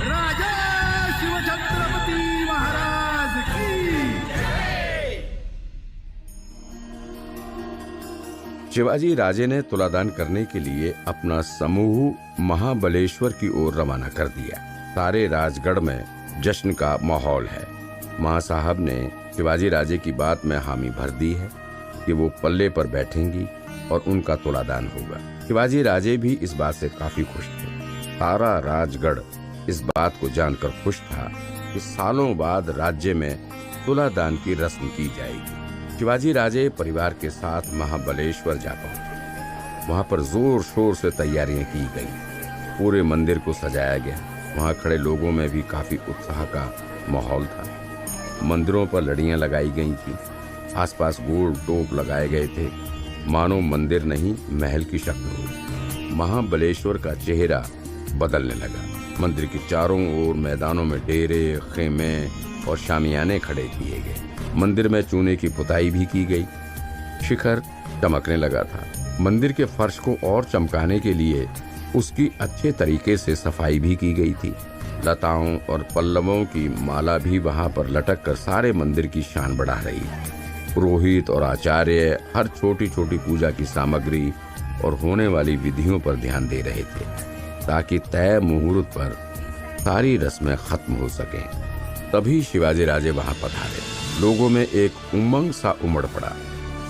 राजा शिवछत्रपती महाराज की। शिवाजी राजे ने तुलादान करने के लिए अपना समूह महाबलेश्वर की ओर रवाना कर दिया। सारे राजगढ़ में जश्न का माहौल है। मां साहब ने शिवाजी राजे की बात में हामी भर दी है कि वो पल्ले पर बैठेंगी और उनका तुलादान होगा। शिवाजी राजे भी इस बात से काफी खुश थे। सारा राजगढ़ इस बात को जानकर खुश था कि सालों बाद राज्य में तुलादान की रस्म की जाएगी। शिवाजी राजे परिवार के साथ महाबलेश्वर जा पहुंचे। वहां पर जोर शोर से तैयारियां की गई। पूरे मंदिर को सजाया गया। वहां खड़े लोगों में भी काफी उत्साह का माहौल था। मंदिरों पर लड़ियां लगाई गई थी। आसपास गोल टोप लगाए गए थे, मानो मंदिर नहीं महल की शक्ल हो। महाबलेश्वर का चेहरा बदलने लगा। मंदिर के चारों ओर मैदानों में डेरे, खेमे और शामियाने खड़े किए गए। मंदिर में चूने की पुताई भी की गई। शिखर चमकने लगा था। मंदिर के फर्श को और चमकाने के लिए उसकी अच्छे तरीके से सफाई भी की गई थी। लताओं और पल्लवों की माला भी वहां पर लटक कर सारे मंदिर की शान बढ़ा रही थी। पुरोहित और आचार्य हर छोटी छोटी पूजा की सामग्री और होने वाली विधियों पर ध्यान दे रहे थे ताकि तय मुहूर्त पर सारी रस्में खत्म हो सकें। तभी शिवाजी राजे वहां पधारे। लोगों में एक उमंग सा उमड़ पड़ा।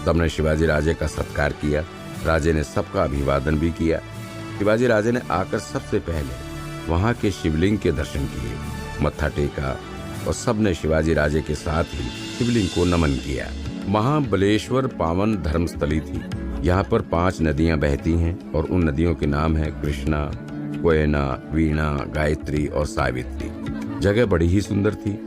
सबने शिवाजी राजे का सत्कार किया। राजे ने सबका अभिवादन भी किया। शिवाजी राजे ने आकर सबसे पहले वहां के शिवलिंग के दर्शन किए, मत्था टेका और सबने शिवाजी राजे के साथ ही शिवलिंग को नमन किया। महाबलेश्वर पावन धर्मस्थली थी। यहाँ पर 5 नदियां बहती हैं और उन नदियों के नाम है कृष्णा, कोयना, वीणा, गायत्री और सावित्री। जगह बड़ी ही सुंदर थी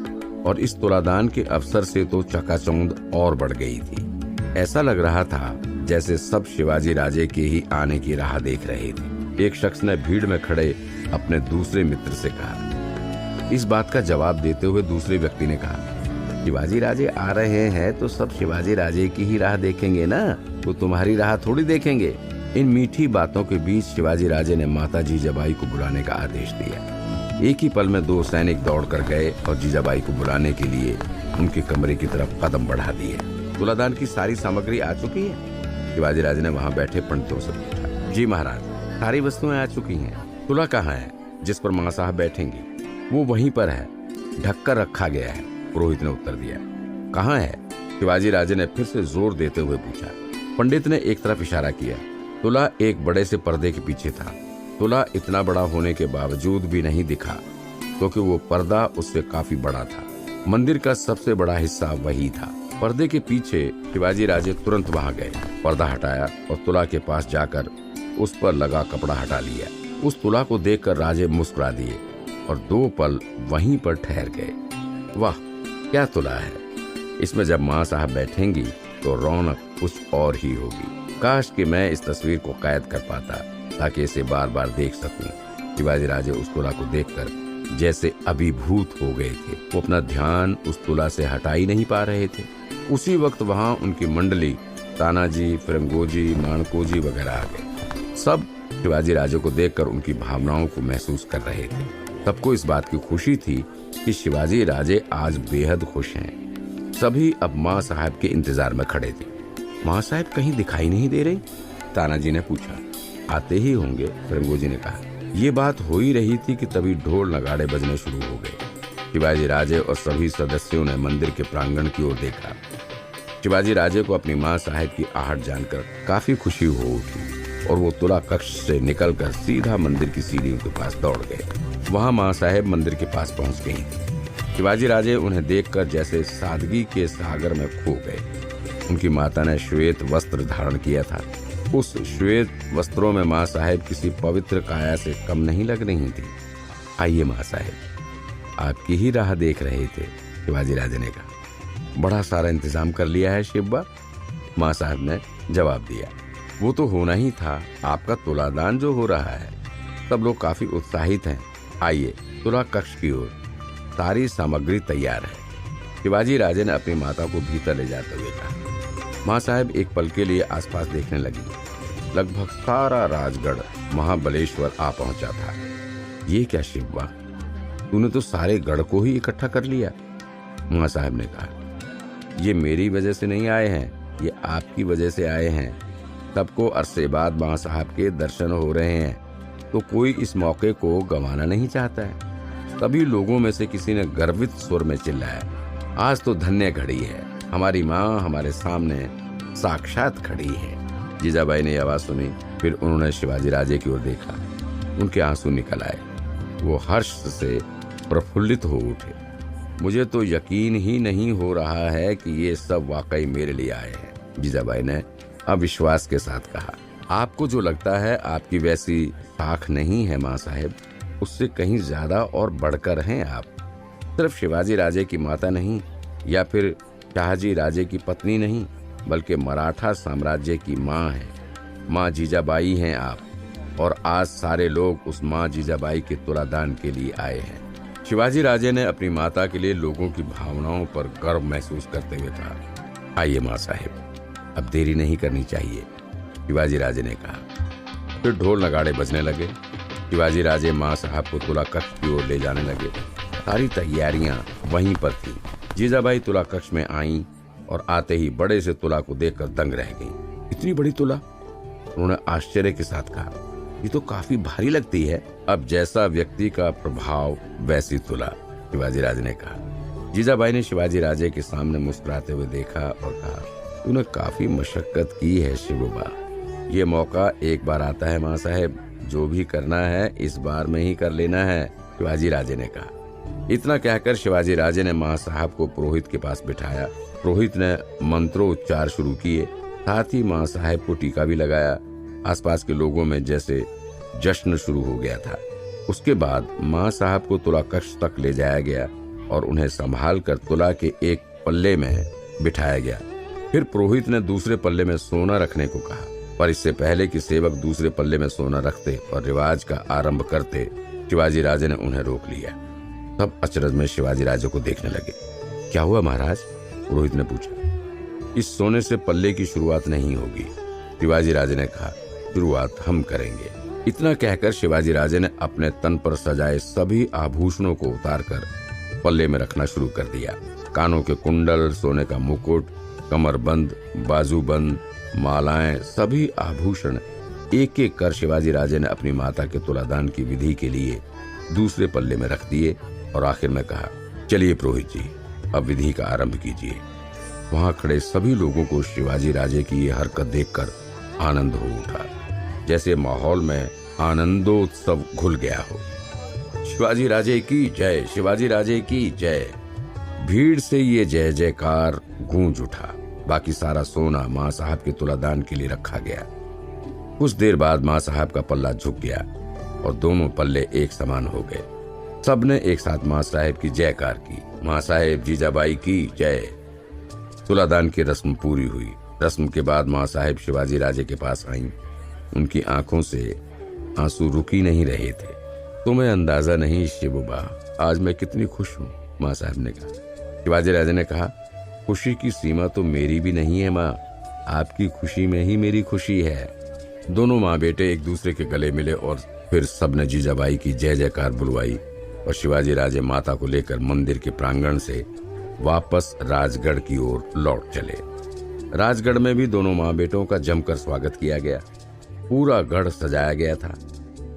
और इस तुलादान के अवसर से तो चकाचौंध और बढ़ गई थी। ऐसा लग रहा था जैसे सब शिवाजी राजे के ही आने की राह देख रहे थे। एक शख्स ने भीड़ में खड़े अपने दूसरे मित्र से कहा। इस बात का जवाब देते हुए दूसरे व्यक्ति ने कहा, शिवाजी राजे आ रहे हैं तो सब शिवाजी राजे की ही राह देखेंगे ना, तो तुम्हारी राह थोड़ी देखेंगे। इन मीठी बातों के बीच शिवाजी राजे ने माता जीजाबाई को बुलाने का आदेश दिया। एक ही पल में 2 सैनिक दौड़कर गए और जीजाबाई को बुलाने के लिए उनके कमरे की तरफ कदम बढ़ा दिए। तुलादान की सारी सामग्री आ चुकी है? शिवाजी राजे ने वहां बैठे पंडितों से पूछा। जी महाराज, सारी वस्तुएं आ चुकी हैं। तुला कहाँ है जिस पर मां साहब बैठेंगी? वो वहीं पर है, ढककर रखा गया है, पुरोहित ने उत्तर दिया। कहाँ है? शिवाजी राजे ने फिर से जोर देते हुए पूछा। पंडित ने एक तरफ इशारा किया। तुला एक बड़े से पर्दे के पीछे था। तुला इतना बड़ा होने के बावजूद भी नहीं दिखा क्योंकि वो पर्दा उससे काफी बड़ा था। मंदिर का सबसे बड़ा हिस्सा वही था। पर्दे के पीछे शिवाजी राजे तुरंत वहां गए, पर्दा हटाया और तुला के पास जाकर उस पर लगा कपड़ा हटा लिया। उस तुला को देखकर राजे मुस्कुरा दिए और 2 पल वहीं पर ठहर गए। वाह, क्या तुला है! इसमें जब मां साहब बैठेंगी तो रौनक कुछ और ही होगी। काश कि मैं इस तस्वीर को कैद कर पाता ताकि इसे बार बार देख सकूं। शिवाजी राजे उस तुला को देखकर जैसे अभिभूत हो गए थे। वो अपना ध्यान उस तुला से हटा ही नहीं पा रहे थे। उसी वक्त वहां उनकी मंडली तानाजी, फिरंगोजी, माणकोजी वगैरह आ गए। सब शिवाजी राजे को देखकर उनकी भावनाओं को महसूस कर रहे थे। सबको इस बात की खुशी थी कि शिवाजी राजे आज बेहद खुश हैं। सभी अब मां साहब के इंतजार में खड़े थे। मां साहब कहीं दिखाई नहीं दे रही? तानाजी ने पूछा। आते ही होंगे, फिरंगोजी ने कहा। ये बात हो ही रही थी कि तभी ढोल नगाड़े बजने शुरू हो गए। शिवाजी राजे और सभी सदस्यों ने मंदिर के प्रांगण की ओर देखा। शिवाजी राजे को अपनी मां साहब की आहट जानकर काफी खुशी हो उठी और वो तुला कक्ष से निकलकर सीधा मंदिर की सीढ़ियों के पास दौड़ गए। वहां मां साहब मंदिर के पास पहुंच गई। शिवाजी राजे उन्हें देखकर जैसे सादगी के सागर में खो गए। उनकी माता ने श्वेत वस्त्र धारण किया था। उस श्वेत वस्त्रों में मां साहब किसी पवित्र काया से कम नहीं लग रही थी। आइए मां साहब, आपकी ही राह देख रहे थे, शिवाजी राजे ने कहा। बड़ा सारा इंतजाम कर लिया है शिब्बा, मां साहब ने जवाब दिया। वो तो होना ही था, आपका तुलादान जो हो रहा है। सब लोग काफी उत्साहित हैं। आइए तुला कक्ष की ओर, सारी सामग्री तैयार है। शिवाजी राजे ने अपनी माता को भीतर ले जाते हुए कहा। मां साहब एक पल के लिए आसपास देखने लगी। लगभग सारा राजगढ़ महाबलेश्वर आ पहुंचा था। ये क्या शिवा, तूने तो सारे गढ़ को ही इकट्ठा कर लिया। मां साहब ने कहा, ये मेरी वजह से नहीं आए हैं, ये आपकी वजह से आए हैं। सबको अरसे बाद मां साहब के दर्शन हो रहे हैं, तो कोई इस मौके को गंवाना नहीं चाहता है। तभी लोगों में से किसी ने गर्वित सुर में चिल्लाया, आज तो धन्य घड़ी है, हमारी माँ हमारे सामने साक्षात खड़ी है। जीजाबाई ने आवाज सुनी, फिर उन्होंने शिवाजी राजे की ओर देखा। उनके आंसू निकल आए, वो हर्ष से प्रफुल्लित हो उठे। मुझे तो यकीन ही नहीं हो रहा है कि ये सब वाकई मेरे लिए आए हैं, जीजाबाई ने अविश्वास के साथ कहा। आपको जो लगता है आपकी वैसी साख नहीं है माँ साहेब, उससे कहीं ज्यादा और बढ़कर हैं आप। सिर्फ शिवाजी राजे की माता नहीं या फिर शाहजी राजे की पत्नी नहीं, बल्कि मराठा साम्राज्य की माँ है। माँ जीजाबाई हैं आप, और आज सारे लोग उस माँ जीजाबाई के तुलादान के लिए आए हैं। शिवाजी राजे ने अपनी माता के लिए लोगों की भावनाओं पर गर्व महसूस करते हुए कहा, आइए माँ साहेब, अब देरी नहीं करनी चाहिए, शिवाजी राजे ने कहा। फिर ढोल नगाड़े बजने लगे। शिवाजी राजे माँ साहब को तुला कक्ष की ओर ले जाने लगे। सारी तैयारियां वहीं पर थी। जीजाबाई तुला कक्ष में आईं और आते ही बड़े से तुला को देखकर दंग रह गईं। इतनी बड़ी तुला? उन्होंने आश्चर्य के साथ कहा, ये तो काफी भारी लगती है। अब जैसा व्यक्ति का प्रभाव वैसी तुला, शिवाजी राजे ने कहा। जीजाबाई ने शिवाजी राजे के सामने मुस्कुराते हुए देखा और कहा, तूने काफी मशक्कत की है शिवबा, ये मौका एक बार आता है माँ साहेब, जो भी करना है इस बार में ही कर लेना है, शिवाजी राजे ने कहा। इतना कहकर शिवाजी राजे ने माँ साहब को पुरोहित के पास बिठाया। पुरोहित ने मंत्रोच्चार शुरू किए, साथ ही माँ साहब को टीका भी लगाया। आसपास के लोगों में जैसे जश्न शुरू हो गया था। उसके बाद माँ साहब को तुला कक्ष तक ले जाया गया और उन्हें संभाल कर तुला के एक पल्ले में बिठाया गया। फिर पुरोहित ने दूसरे पल्ले में सोना रखने को कहा, पर इससे पहले कि सेवक दूसरे पल्ले में सोना रखते और रिवाज का आरंभ करते, शिवाजी राजे ने उन्हें रोक लिया। सब अचरज में शिवाजी राजे को देखने लगे। क्या हुआ महाराज? पुरोहित ने पूछा। इस सोने से पल्ले की शुरुआत नहीं होगी, शिवाजी राजे ने कहा, शुरुआत हम करेंगे। इतना कहकर शिवाजी राजे ने अपने तन पर सजाए सभी आभूषणों को उतारकर पल्ले में रखना शुरू कर दिया। कानों के कुंडल, सोने का मुकुट, कमरबंद, बाजूबंद, मालाएं, सभी आभूषण एक एक कर शिवाजी राजे ने अपनी माता के तुलादान की विधि के लिए दूसरे पल्ले में रख दिए और आखिर में कहा, चलिए पुरोहित जी, अब विधि का आरंभ कीजिए। वहां खड़े सभी लोगों को शिवाजी राजे की ये हरकत देखकर आनंद हो उठा, जैसे माहौल में आनंदोत्सव घुल गया हो। शिवाजी राजे की जय, शिवाजी राजे की जय। भीड़ से ये जय जयकार गूंज उठा। बाकी सारा सोना माँ साहब के तुलादान के लिए रखा गया। कुछ देर बाद माँ साहब का पल्ला झुक गया और दोनों पल्ले एक समान हो गए। सबने एक साथ माँ साहब की जयकार की, माँ साहब जीजाबाई की जय। तुलादान की रस्म पूरी हुई। रस्म के बाद माँ साहब शिवाजी राजे के पास आईं। उनकी आंखों से आंसू रुक ही नहीं रहे थे। तुम्हें अंदाजा नहीं शिवबा, आज मैं कितनी खुश हूँ, माँ साहब ने कहा। शिवाजी राजे ने कहा, खुशी की सीमा तो मेरी भी नहीं है माँ, आपकी खुशी में ही मेरी खुशी है। दोनों माँ बेटे एक दूसरे के गले मिले और फिर सबने जीजाबाई की जय जयकार बुलवाई और शिवाजी राजे माता को लेकर मंदिर के प्रांगण से वापस राजगढ़ की ओर लौट चले। राजगढ़ में भी दोनों माँ बेटों का जमकर स्वागत किया गया। पूरा गढ़ सजाया गया था।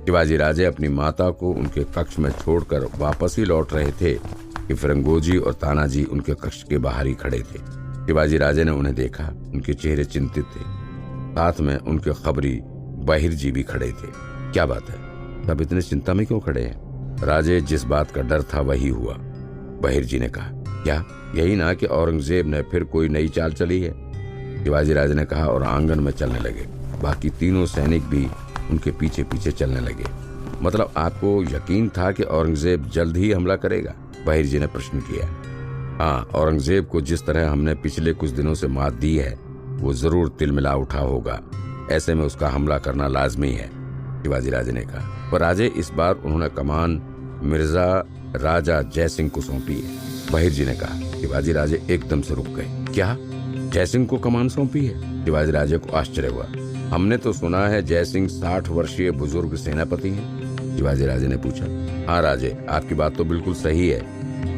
शिवाजी राजे अपनी माता को उनके कक्ष में छोड़कर वापस ही लौट रहे थे कि फिरंगोजी और तानाजी उनके कक्ष के बाहर ही खड़े थे। शिवाजी राजे ने उन्हें देखा। उनके चेहरे चिंतित थे। साथ में उनके खबरी बहिर जी भी खड़े थे। क्या बात है, सब इतने चिंता में क्यों खड़े हैं? राजे, जिस बात का डर था वही हुआ, बहिर जी ने कहा। क्या यही ना कि औरंगजेब ने फिर कोई नई चाल चली है? शिवाजी राजे ने कहा और आंगन में चलने लगे। बाकी तीनों सैनिक भी उनके पीछे पीछे चलने लगे। मतलब आपको यकीन था कि औरंगजेब जल्द ही हमला करेगा? बहिर जी ने प्रश्न किया। हाँ, औरंगजेब को जिस तरह हमने पिछले कुछ दिनों से मात दी है, वो जरूर तिलमिला उठा होगा। ऐसे में उसका हमला करना लाजमी है, शिवाजी राजे ने कहा। पर राजे, इस बार उन्होंने कमान मिर्जा राजा जयसिंह को सौंपी है, बहिर जी ने कहा। शिवाजी राजे एकदम से रुक गए। क्या, जयसिंह को कमान सौंपी है? शिवाजी राजे को आश्चर्य हुआ। हमने तो सुना है जयसिंह 60 वर्षीय बुजुर्ग सेनापति हैं। शिवाजी राजे ने पूछा। हाँ राजे, आपकी बात तो बिल्कुल सही है,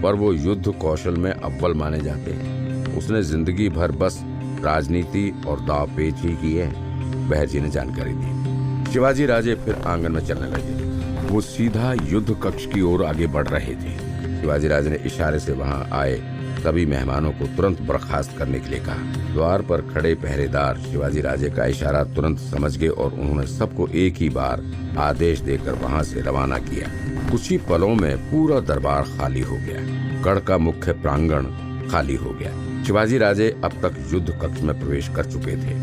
पर वो युद्ध कौशल में अव्वल माने जाते हैं। उसने जिंदगी भर बस राजनीति और दाव पेच ही की है, बहर जी ने जानकारी दी। शिवाजी राजे फिर आंगन में चलने लगे। वो सीधा युद्ध कक्ष की ओर आगे बढ़ रहे थे। शिवाजी राजे ने इशारे से वहां आए सभी मेहमानों को तुरंत बर्खास्त करने के लिए कहा। द्वार पर खड़े पहरेदार शिवाजी राजे का इशारा तुरंत समझ गए और उन्होंने सबको एक ही बार आदेश देकर वहां से रवाना किया। कुछ ही पलों में पूरा दरबार खाली हो गया। गढ़ का मुख्य प्रांगण खाली हो गया। शिवाजी राजे अब तक युद्ध कक्ष में प्रवेश कर चुके थे।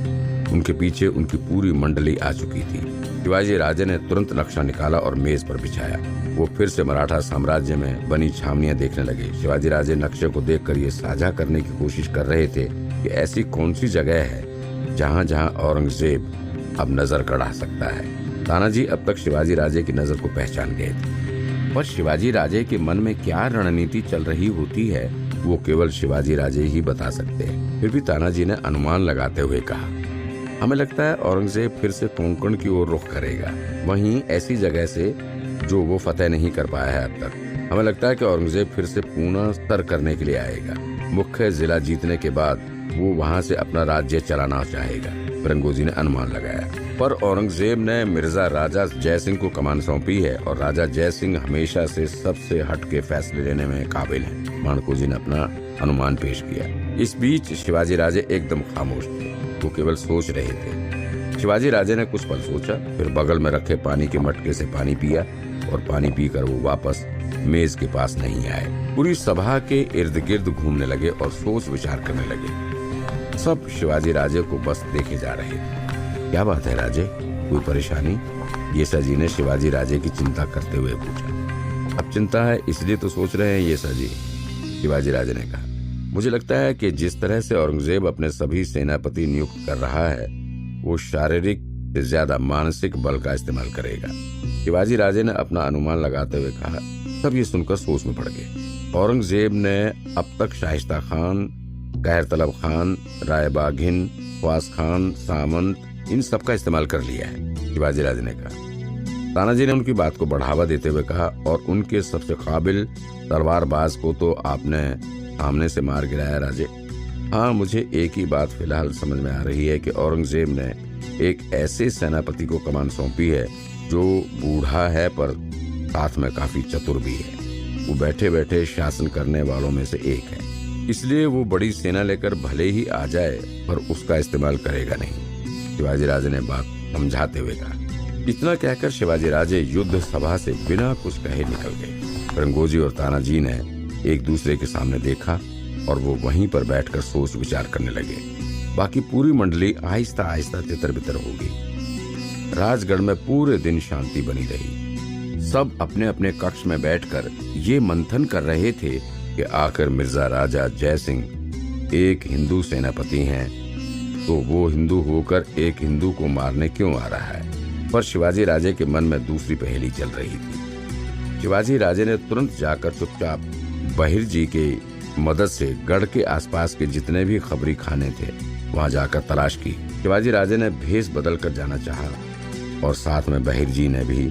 उनके पीछे उनकी पूरी मंडली आ चुकी थी। शिवाजी राजे ने तुरंत नक्शा निकाला और मेज पर बिछाया। वो फिर से मराठा साम्राज्य में बनी छावनियां देखने लगे। शिवाजी राजे नक्शे को देखकर ये साझा करने की कोशिश कर रहे थे कि ऐसी कौन सी जगह है जहां जहां औरंगजेब अब नजर गड़ा सकता है। तानाजी अब तक शिवाजी राजे की नजर को पहचान गए थे, पर शिवाजी राजे के मन में क्या रणनीति चल रही होती है वो केवल शिवाजी राजे ही बता सकते हैं। फिर भी तानाजी ने अनुमान लगाते हुए कहा, हमें लगता है औरंगजेब फिर से कोंकण की ओर रुख करेगा, वहीं ऐसी जगह से जो वो फतेह नहीं कर पाया है अब तक। हमें लगता है कि औरंगजेब फिर से पूना सर करने के लिए आएगा। मुख्य जिला जीतने के बाद वो वहां से अपना राज्य चलाना चाहेगा, रंगोजी ने अनुमान लगाया। पर औरंगजेब ने मिर्जा राजा जयसिंह को कमान सौंपी है और राजा जयसिंह हमेशा से सबसे हटके फैसले लेने में काबिल हैं। माणकोजी ने अपना अनुमान पेश किया। इस बीच शिवाजी राजे एकदम खामोश थे। वो केवल सोच रहे थे। शिवाजी राजे ने कुछ पल सोचा, फिर बगल में रखे पानी के मटके से पानी पिया और पानी पीकर वो वापस मेज के पास नहीं आए। पूरी सभा के इर्द गिर्द घूमने लगे और सोच विचार करने लगे। सब शिवाजी राजे को बस देखे जा रहे थे। क्या बात है राजे, कोई परेशानी? येसा जी ने शिवाजी राजे की चिंता करते हुए पूछा। अब चिंता है इसलिए तो सोच रहे हैं येसा जी, शिवाजी राजे ने कहा। मुझे लगता है कि जिस तरह से औरंगजेब अपने सभी सेनापति नियुक्त कर रहा है वो शारीरिक से ज्यादा मानसिक बल का इस्तेमाल करेगा। शिवाजी राजे ने अपना अनुमान लगाते हुए कहा। सब ये सुनकर सोच में पड़ गए। औरंगजेब ने अब तक शाइस्ता खान, कहर तलब खान, राय बाघिन, ख्वास खान, सामंत, इन सब का इस्तेमाल कर लिया है, शिवाजी राजे ने कहा। तानाजी ने उनकी बात को बढ़ावा देते हुए कहा, और उनके सबसे काबिल तलवारबाज को तो आपने सामने से मार गिराया राजे। हाँ, मुझे एक ही बात फिलहाल समझ में आ रही है कि औरंगजेब ने एक ऐसे सेनापति को कमान सौंपी है जो बूढ़ा है पर साथ में काफी चतुर भी है। वो बैठे बैठे शासन करने वालों में से एक है, इसलिए वो बड़ी सेना लेकर भले ही आ जाए पर उसका इस्तेमाल करेगा नहीं, शिवाजी राजे ने बात समझाते हुए कहा। इतना कहकर शिवाजी राजे युद्ध सभा से बिना कुछ कहे निकल गए। रंगोजी और तानाजी ने एक दूसरे के सामने देखा और वो वहीं पर बैठकर सोच विचार करने लगे। बाकी पूरी मंडली आहिस्ता आहिस्ता तितर बितर हो गई। राजगढ़ में पूरे दिन शांति बनी रही। सब अपने अपने कक्ष में बैठकर ये मंथन कर रहे थे कि आखिर मिर्जा राजा जयसिंह एक हिंदू सेनापति हैं, तो वो हिंदू होकर एक हिंदू को मारने क्यों आ रहा है। पर शिवाजी राजे के मन में दूसरी पहेली चल रही थी। शिवाजी राजे ने तुरंत जाकर चुपचाप बहिर जी के मदद से गढ़ के आसपास के जितने भी खबरी खाने थे वहां जाकर तलाश की। शिवाजी राजे ने भेष बदल कर जाना चाहा और साथ में बहिर जी ने भी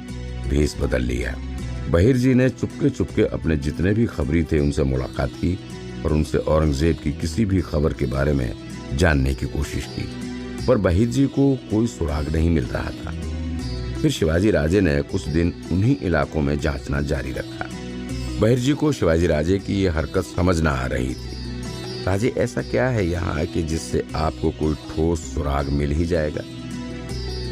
भेष बदल लिया। बहिर जी ने चुपके चुपके अपने जितने भी खबरी थे उनसे मुलाकात की और उनसे औरंगजेब की किसी भी खबर के बारे में जानने की कोशिश की, पर बहिर जी को कोई सुराग नहीं मिल रहा था। फिर शिवाजी राजे ने कुछ दिन उन्हीं इलाकों में जांचना जारी रखा। बहिर जी को शिवाजी राजे की ये हरकत समझ न आ रही थी। राजे, ऐसा क्या है यहाँ कि जिससे आपको कोई ठोस सुराग मिल ही जाएगा?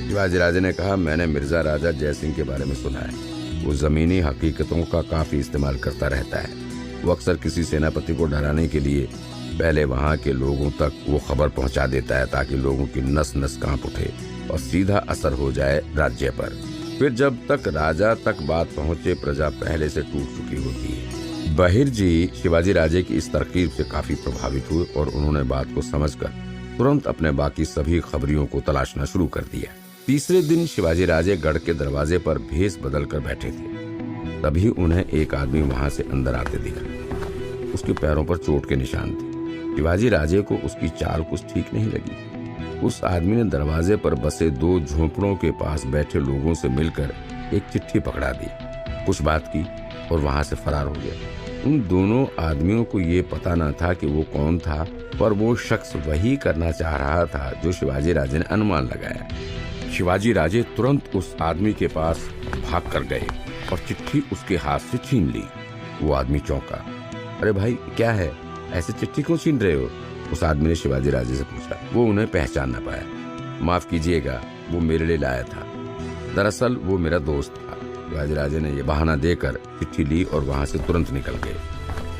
शिवाजी राजे ने कहा, मैंने मिर्जा राजा जयसिंह के बारे में सुना है। वो जमीनी हकीकतों का काफी इस्तेमाल करता रहता है। वो अक्सर किसी सेनापति को डराने के लिए पहले वहाँ के लोगों तक वो खबर पहुँचा देता है ताकि लोगों की नस नस कांप उठे और सीधा असर हो जाए राज्य पर। फिर जब तक राजा तक बात पहुँचे प्रजा पहले से टूट चुकी होती है। बहिर जी शिवाजी राजे की इस तरकीब से काफी प्रभावित हुए और उन्होंने बात को समझकर तुरंत अपने बाकी सभी खबरियों को तलाशना शुरू कर दिया। तीसरे दिन शिवाजी राजे गढ़ के दरवाजे पर भेष बदल कर बैठे थे। तभी उन्हें एक आदमी वहां से अंदर आते दिखा। उसके पैरों पर चोट के निशान थे। शिवाजी राजे को उसकी चाल कुछ ठीक नहीं लगी। उस आदमी ने दरवाजे पर बसे दो झोंपड़ों के पास बैठे लोगों से मिलकर एक चिट्ठी पकड़ा दी, कुछ बात की और वहां से फरार हो गया। उन दोनों आदमियों को ये पता न था कि वो कौन था, पर वो शख्स वही करना चाह रहा था जो शिवाजी राजे ने अनुमान लगाया। शिवाजी राजे तुरंत उस आदमी के पास भाग कर गए और चिट्ठी उसके हाथ से छीन ली। वो आदमी चौंका। अरे भाई क्या है, ऐसे चिट्ठी क्यों छीन रहे हो? उस आदमी ने शिवाजी राजे से पूछा। वो उन्हें पहचान न पाया। माफ कीजिएगा, वो मेरे लिए लाया था, दरअसल वो मेरा दोस्त था। शिवाजी राजे ने यह बहाना देकर चिट्ठी ली और वहां से तुरंत निकल गए।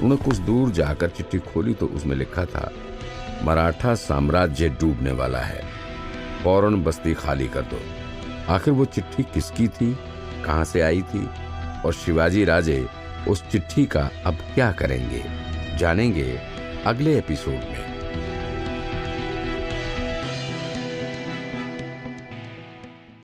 उन्होंने कुछ दूर जाकर चिट्ठी खोली तो उसमें लिखा था, मराठा साम्राज्य डूबने वाला है, फौरन बस्ती खाली कर दो। आखिर वो चिट्ठी किसकी थी, कहां से आई थी और शिवाजी राजे उस चिट्ठी का अब क्या करेंगे, जानेंगे अगले एपिसोड में।